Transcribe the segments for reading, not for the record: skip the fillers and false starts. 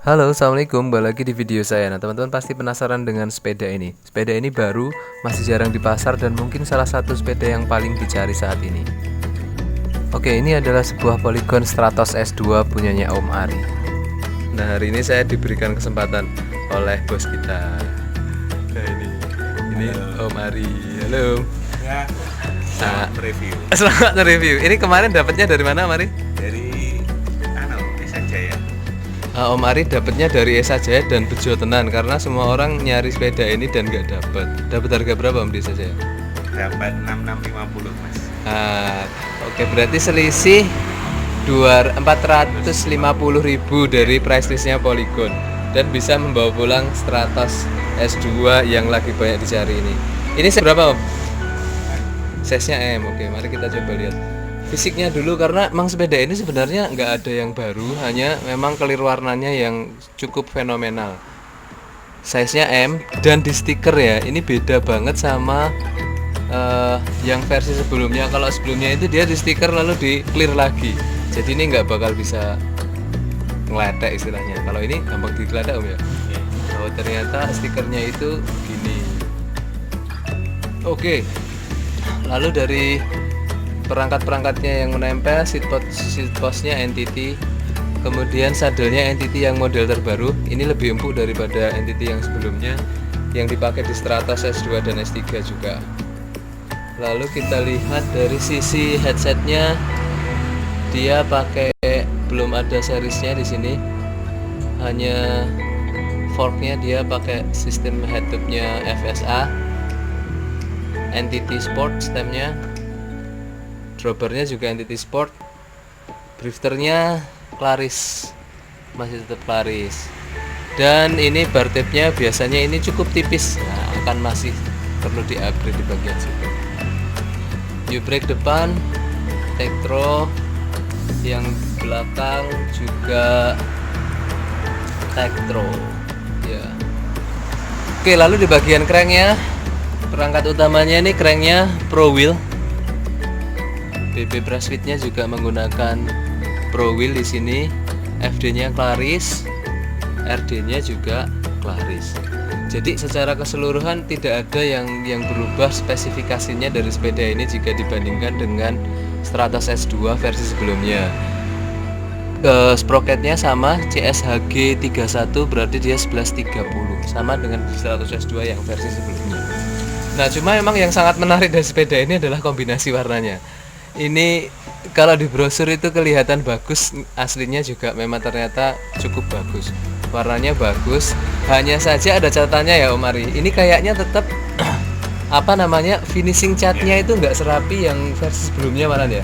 Halo, assalamualaikum. Kembali lagi di video saya. Nah, teman-teman pasti penasaran dengan sepeda ini. Sepeda ini baru, masih jarang di pasar dan mungkin salah satu sepeda yang paling dicari saat ini. Oke, ini adalah sebuah Polygon Stratos S2 punyanya Om Ari. Nah, hari ini saya diberikan kesempatan oleh bos kita. Nah, ini Om Ari. Halo. Ya, selamat review Selamat review. Ini kemarin dapatnya dari mana, Om Ari? dari Esa Jaya. Om Ari dapatnya dari Esa Jaya dan Bejo Tenan karena semua orang nyari sepeda ini dan nggak dapat. Dapat harga berapa Om di Esa Jaya? Dapat 6650 mas. Oke, berarti selisih 450.000 dari price listnya Polygon dan bisa membawa pulang Stratos S2 yang lagi banyak dicari ini. Ini size berapa Om? Size-nya M. Oke, mari kita coba lihat fisiknya dulu karena memang sepeda ini sebenarnya nggak ada yang baru, hanya memang clear warnanya yang cukup fenomenal. Size-nya M dan di stiker ya, ini beda banget sama yang versi sebelumnya. Kalau sebelumnya itu dia di stiker lalu di clear lagi, jadi ini nggak bakal bisa ngeletek istilahnya. Kalau ini gampang digeletek Om ya. Oh, ternyata stikernya itu gini. Oke, lalu dari perangkat-perangkatnya yang menempel, seat postnya NTT, kemudian sadelnya NTT yang model terbaru. Ini lebih empuk daripada NTT yang sebelumnya yang dipakai di Stratos S2 dan S3 juga. Lalu kita lihat dari sisi headsetnya, dia pakai belum ada seriesnya di sini, hanya forknya dia pakai sistem headtube-nya FSA, NTT Sport stemnya, droppernya juga NTT Sport, drifternya Claris, masih tetap Claris, dan ini bar tape-nya biasanya ini cukup tipis, nah, akan masih perlu di-upgrade di bagian situ. U-brake depan Tektro, yang belakang juga Tektro ya. Oke, lalu di bagian cranknya, perangkat utamanya ini cranknya Pro Wheel. BB brush width-nya juga menggunakan Pro Wheel di sini. FD-nya Claris, RD-nya juga Claris. Jadi secara keseluruhan tidak ada yang berubah spesifikasinya dari sepeda ini jika dibandingkan dengan Stratos S2 versi sebelumnya. Sprocketnya sama, CSHG 31, berarti dia 1130, sama dengan Stratos S2 yang versi sebelumnya. Nah, cuma memang yang sangat menarik dari sepeda ini adalah kombinasi warnanya. Ini kalau di brosur itu kelihatan bagus, aslinya juga memang ternyata cukup bagus. Warnanya bagus, hanya saja ada catatannya ya Om Ari. Ini kayaknya tetap finishing catnya itu nggak serapi yang versi sebelumnya malah ya.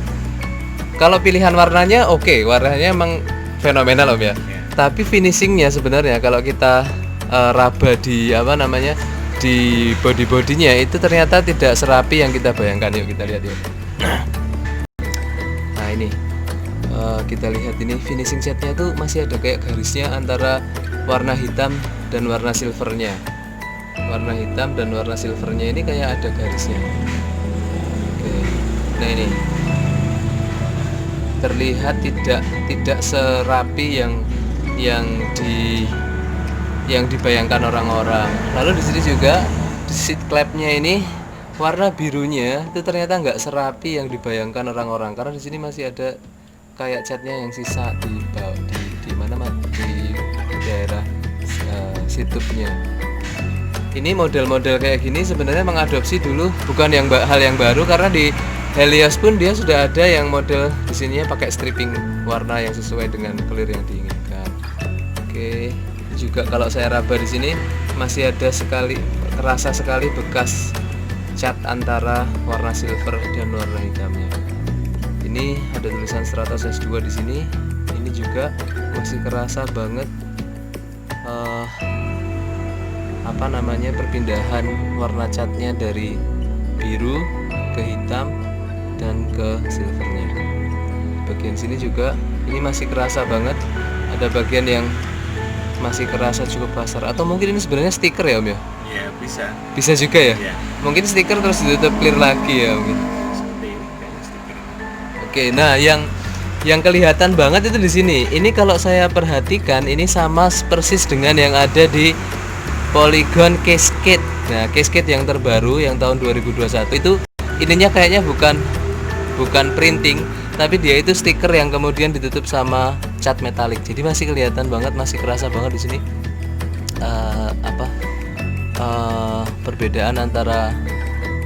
Kalau pilihan warnanya oke, warnanya emang fenomenal Om ya. Tapi finishingnya sebenarnya kalau kita raba di di body-bodinya itu ternyata tidak serapi yang kita bayangkan. Yuk kita lihat ya. Nah ini kita lihat ini finishing catnya tuh masih ada kayak garisnya antara warna hitam dan warna silvernya. Warna hitam dan warna silvernya ini kayak ada garisnya. Oke. Nah ini terlihat tidak serapi yang dibayangkan orang-orang. Lalu di sini juga di seat clamp-nya ini warna birunya itu ternyata nggak serapi yang dibayangkan orang-orang, karena di sini masih ada kayak catnya yang sisa di daerah situpnya. Ini model-model kayak gini sebenarnya mengadopsi dulu, bukan hal yang baru, karena di Helios pun dia sudah ada yang model di sininya pakai stripping warna yang sesuai dengan clear yang diinginkan. Oke, juga kalau saya raba di sini masih ada terasa sekali bekas cat antara warna silver dan warna hitamnya. Ini ada tulisan Stratos S2 di sini. Ini juga masih kerasa banget perpindahan warna catnya dari biru ke hitam dan ke silvernya. Bagian sini juga ini masih kerasa banget. Ada bagian yang masih kerasa cukup kasar, atau mungkin ini sebenarnya stiker ya Om ya? Ya bisa. Bisa juga ya? Ya. Mungkin stiker terus ditutup clear lagi ya mungkin. Seperti ini kayaknya stiker. Oke, nah yang Yang kelihatan banget itu di sini. Ini kalau saya perhatikan ini sama persis dengan yang ada di Polygon Cascade. Nah, Cascade yang terbaru yang tahun 2021 itu ininya kayaknya bukan printing, tapi dia itu stiker yang kemudian ditutup sama cat metalik. Jadi masih kelihatan banget, masih kerasa banget di sini perbedaan antara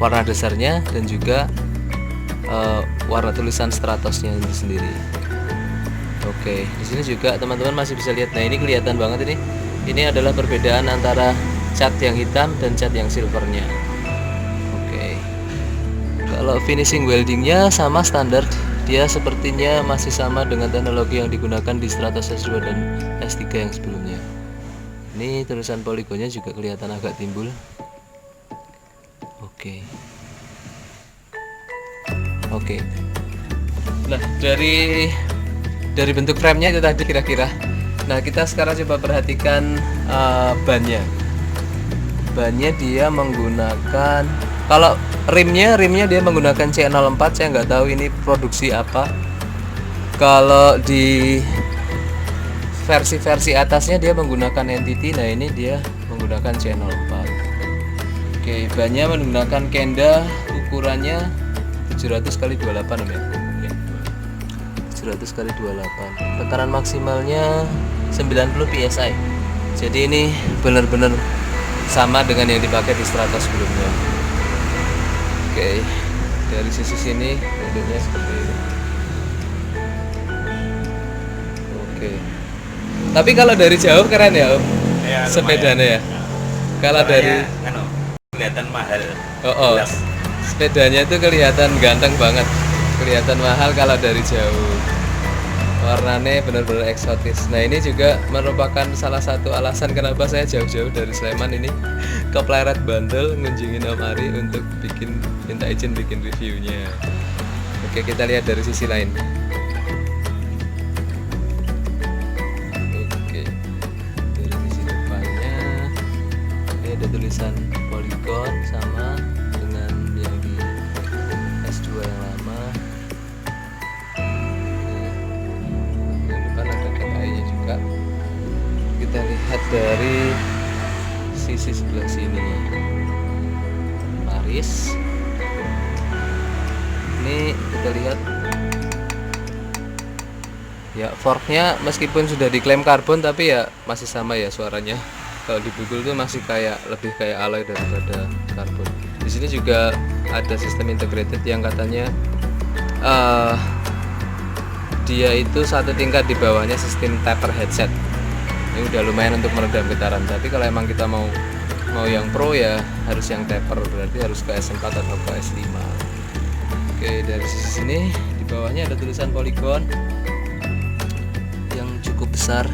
warna dasarnya dan juga warna tulisan Stratosnya itu sendiri. Oke, di sini juga teman-teman masih bisa lihat. Nah, ini kelihatan banget ini. Ini adalah perbedaan antara cat yang hitam dan cat yang silvernya. Oke. Kalau finishing weldingnya sama standar, dia sepertinya masih sama dengan teknologi yang digunakan di Stratos S2 dan S3 yang sebelumnya. Ini tulisan poligonnya juga kelihatan agak timbul. Oke. Nah, dari bentuk framenya itu tadi kira-kira. Nah, kita sekarang coba perhatikan bannya. Bannya dia menggunakan, kalau rimnya dia menggunakan C04. Saya nggak tahu ini produksi apa. Kalau di versi atasnya dia menggunakan entity. Nah, ini dia menggunakan C04. Oke, bannya menggunakan Kenda, ukurannya 700 kali 28 ya. 700 kali 28. Tekanan maksimalnya 90 psi. Jadi ini benar-benar sama dengan yang dipakai di Stratos sebelumnya. Oke, dari sisi sini bentuknya seperti ini. Oke. Tapi kalau dari jauh keren ya, Om. Ya, Sepedanya ya. Kalau dari kelihatan mahal. Oh. Sepedanya itu kelihatan ganteng banget. Kelihatan mahal kalau dari jauh. Warnanya benar-benar eksotis. Nah, ini juga merupakan salah satu alasan kenapa saya jauh-jauh dari Sleman ini ke Pleret Bantul ngunjungin Om Ari untuk minta izin bikin reviewnya. Oke, kita lihat dari sisi lain. Oke, dari sisi depannya ini ada tulisan Polygon sama dengan yang di S2 yang lama. Kita lihat dari sisi sebelah sini. Paris. Ini kita lihat ya, forknya meskipun sudah diklaim karbon tapi ya masih sama ya suaranya. Kalau dipukul tuh masih lebih kayak alloy daripada karbon. Di sini juga ada sistem integrated yang katanya dia itu satu tingkat di bawahnya sistem taper headset. Ini udah lumayan untuk meredam getaran. Tapi kalau emang kita mau yang pro ya harus yang taper, berarti harus ke S4 atau ke S5. Oke, dari sisi sini di bawahnya ada tulisan Polygon yang cukup besar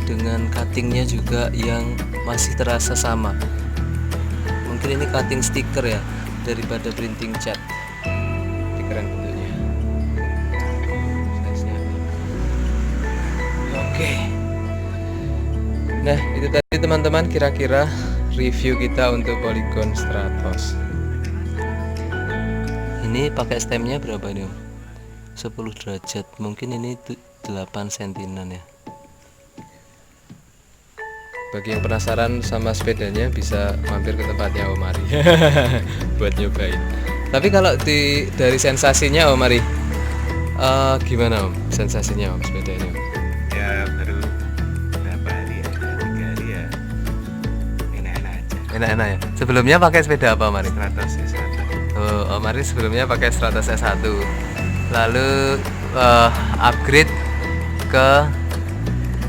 dengan cuttingnya juga yang masih terasa sama. Mungkin ini cutting stiker ya daripada printing cat. Ini keren bentuknya. Size-nya. Oke. Nah, itu tadi teman-teman kira-kira review kita untuk Polygon Stratos. Ini pakai stemnya berapa nih, Om? 10 derajat. Mungkin ini 8 sentinan ya. Bagi yang penasaran sama sepedanya bisa mampir ke tempatnya Om Ari buat nyobain. Tapi kalau dari sensasinya Om Ari, gimana Om sensasinya Om sepedanya? Ya baru berapa hari ya, 3 hari ya, enak-enak aja. Enak-enak ya. Sebelumnya pakai sepeda apa Om Ari? Stratos S1. Oh, Om Ari sebelumnya pakai Stratos S1. Lalu upgrade ke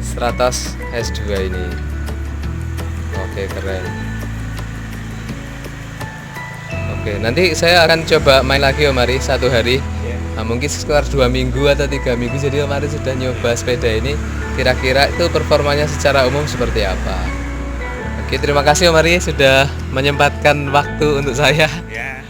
Stratos S2 ini. Oke, keren. Oke, nanti saya akan coba main lagi Om Ari satu hari. Nah, mungkin sekitar 2 minggu atau 3 minggu. Jadi Om Ari sudah nyoba sepeda ini. Kira-kira itu performanya secara umum seperti apa? Oke, terima kasih Om Ari sudah menyempatkan waktu untuk saya. Ya.